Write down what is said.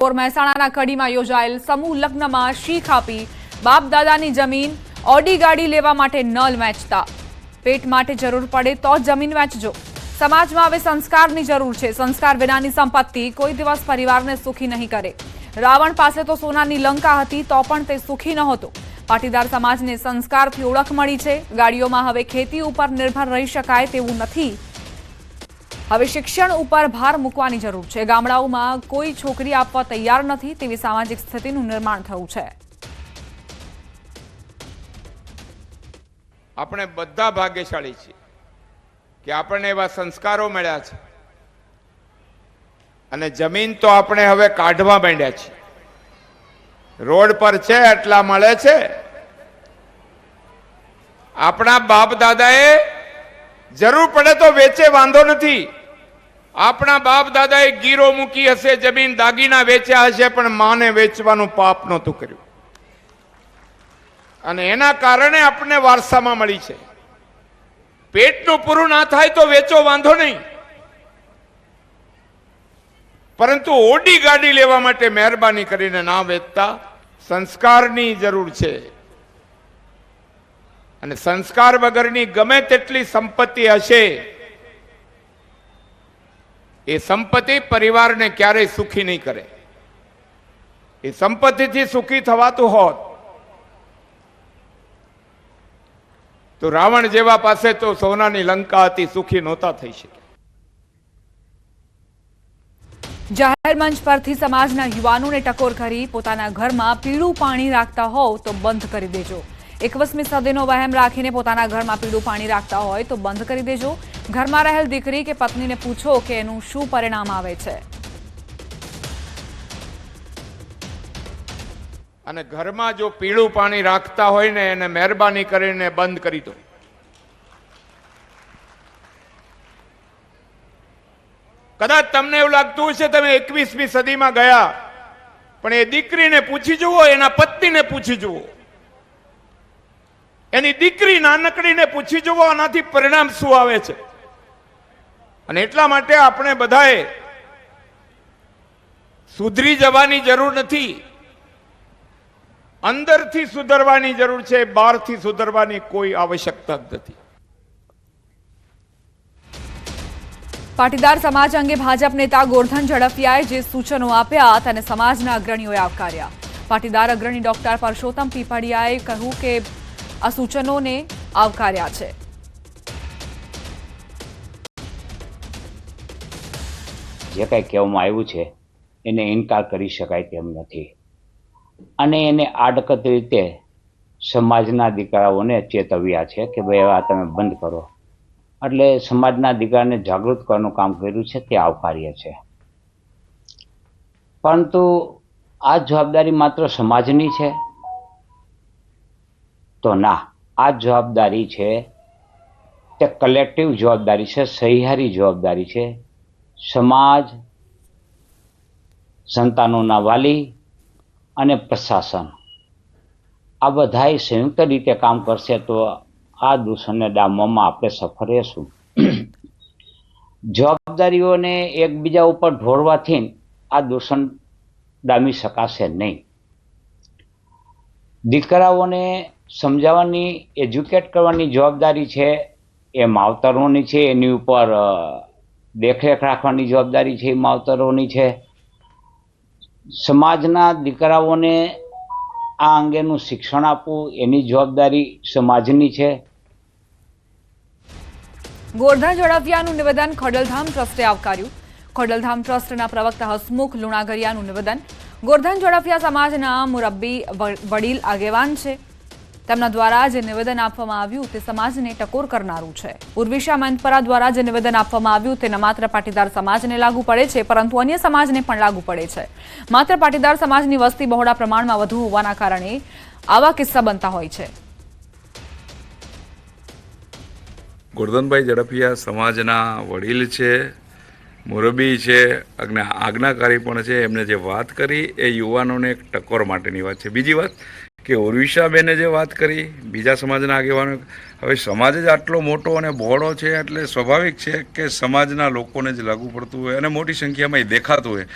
મહેસાણાના કડીમાં યોજાયેલ સમૂહ લગ્નમાં શીખ આપી બાપ દાદાની જમીન ઓડી ગાડી લેવા માટે ન વેચતા પેટ માટે જરૂર પડે તો જમીન વેચજો। સમાજમાં હવે સંસ્કારની જરૂર છે। સંસ્કાર વિનાની સંપત્તિ કોઈ દિવસ પરિવારને સુખી નહીં કરે। રાવણ પાસે તો સોનાની લંકા હતી તો પણ તે સુખી નહોતો। પાટીદાર સમાજને સંસ્કારથી ઓળખ મળી છે। ગાડીઓમાં હવે ખેતી ઉપર નિર્ભર રહી શકાય તેવું નથી। હવે શિક્ષણ ઉપર ભાર મૂકવાની જરૂર છે। ગામડાઓમાં કોઈ છોકરી આપવા તૈયાર નથી તેવી સામાજિક સ્થિતિનું નિર્માણ થયું છે। આપણે બધા ભાગ્યશાળી છીએ કે આપણને એવા સંસ્કારો મળ્યા છે અને જમીન તો આપણે હવે કાઢવા માંડ્યા છીએ। રોડ પર છે એટલા મળે છે। આપણા બાપ દાદાએ જરૂર પડે તો વેચે, વાંધો નથી। આપણા બાપ દાદાએ ગીરો મૂકી હશે, જમીન દાગીના વેચ્યા હશે, પણ માને વેચવાનું પાપ નહોતું કર્યું અને એના કારણે આપણને વારસામાં મળી છે। પેટનું પૂરું ના થાય તો વેચો, વાંધો નહીં, પરંતુ ઓડી ગાડી લેવા માટે મહેરબાની કરીને ના વેચતા। સંસ્કારની જરૂર છે અને સંસ્કાર વગરની ગમે તેટલી સંપત્તિ હશે એ સંપત્તિ પરિવારને ક્યારેય સુખી નહીં કરે। એ સંપત્તિથી સુખી થવાતું હોત તો રાવણ જેવા પાસે તો સોનાની લંકા હતી, સુખી નહોતા થઈ શકે। જાહેર મંચ પરથી સમાજના યુવાનોને ટકોર કરી પોતાના ઘરમાં પીળું પાણી રાખતા હોવ તો બંધ કરી દેજો। 21મી સદીનો વહેમ રાખીને પોતાના ઘરમાં પીળું પાણી રાખતા હોય તો બંધ કરી દેજો। ઘરમાં રહેલ દીકરી કે પત્નીને પૂછો કે એનું શું પરિણામ આવે છે। અને ઘરમાં જો પીળું પાણી રાખતા હોય ને એને મહેરબાની કરીને બંધ કરી દો। કદાચ તમને એવું લાગતું હશે તમે 21મી સદીમાં ગયા, પણ એ દીકરીને પૂછી જુઓ, એના પત્નીને પૂછી જુઓ, એની દીકરી નાનકડીને પૂછી જુઓ, આનાથી પરિણામ શું આવે છે। અને એટલા માટે આપણે બધાએ સુધરી જવાની જરૂર નથી, અંદરથી સુધરવાની જરૂર છે। બહારથી સુધરવાની કોઈ આવશ્યકતા જ નથી। પાટીદાર સમાજ અંગે ભાજપ નેતા ગોરધન ઝડફિયાએ જે સૂચનો આપ્યા તેને સમાજના અગ્રણીઓએ આવકાર્યા। પાટીદાર અગ્રણી ડોક્ટર પરસોત્તમ પીપળિયાએ કહ્યું કે આ સૂચનોને આવકાર્યા છે। જે કંઈ કહેવામાં આવ્યું છે એને ઇનકાર કરી શકાય તેમ નથી અને એને આડકત રીતે સમાજના દીકરાઓને ચેતવ્યા છે કે ભાઈ આ તમે બંધ કરો। એટલે સમાજના દીકરાને જાગૃત કરવાનું કામ કર્યું છે તે આવકાર્ય છે। પરંતુ આ જવાબદારી માત્ર સમાજની છે તો ના, આ જવાબદારી છે તે કલેક્ટિવ જવાબદારી છે, સહિયારી જવાબદારી છે। સમાજ, સંતાનોના વાલી અને પ્રશાસન આ બધાએ સંયુક્ત રીતે કામ કરશે તો આ દૂષણને ડામવામાં આપણે સફળ રહેશું। જવાબદારીઓને એકબીજા ઉપર ઢોળવાથી આ દૂષણ ડામી શકાશે નહીં। દીકરાઓને સમજાવવાની, એજ્યુકેટ કરવાની જવાબદારી છે એ માવતરોની છે, એની ઉપર દેખરેખ રાખવાની જવાબદારી છે એ માવતરોની છે। સમાજના દીકરાઓને આ અંગેનું શિક્ષણ આપવું એની જવાબદારી સમાજની છે। ગોરધન ઝડફિયાનું નિવેદન ખોડલધામ ટ્રસ્ટે આવકાર્યું। ખોડલધામ ટ્રસ્ટના પ્રવક્તા હસમુખ લુણાગરિયાનું નિવેદન। ગોરધન ઝડફિયા સમાજના મુરબ્બી વડીલ આગેવાન છે। તેમના દ્વારા જે નિવેદન આપવામાં આવ્યું તે સમાજને ટકોર કરનારું છે। ઉર્વિશા મંતપરા દ્વારા જે નિવેદન આપવામાં આવ્યું તે ન માત્ર પાટીદાર સમાજને લાગુ પડે છે પરંતુ અન્ય સમાજને પણ લાગુ પડે છે। માત્ર પાટીદાર સમાજની વસ્તી બહોળા પ્રમાણમાં વધુ હોવાના કારણે આવા કિસ્સા બનતા હોય છે। ગોરધનભાઈ ઝડફિયા સમાજના વડીલ છે, મુરબ્બી છે, આજ્ઞાકારી પણ છે। એમને જે વાત કરી એ યુવાનોને એક ટકોર માટેની વાત છે। બીજી વાત કે ઉર્વિશાબેને જે વાત કરી બીજા સમાજના આગેવાનો, હવે સમાજ જ આટલો મોટો અને બહોળો છે એટલે સ્વાભાવિક છે કે સમાજના લોકોને જ લાગુ પડતું હોય અને મોટી સંખ્યામાં એ દેખાતું હોય।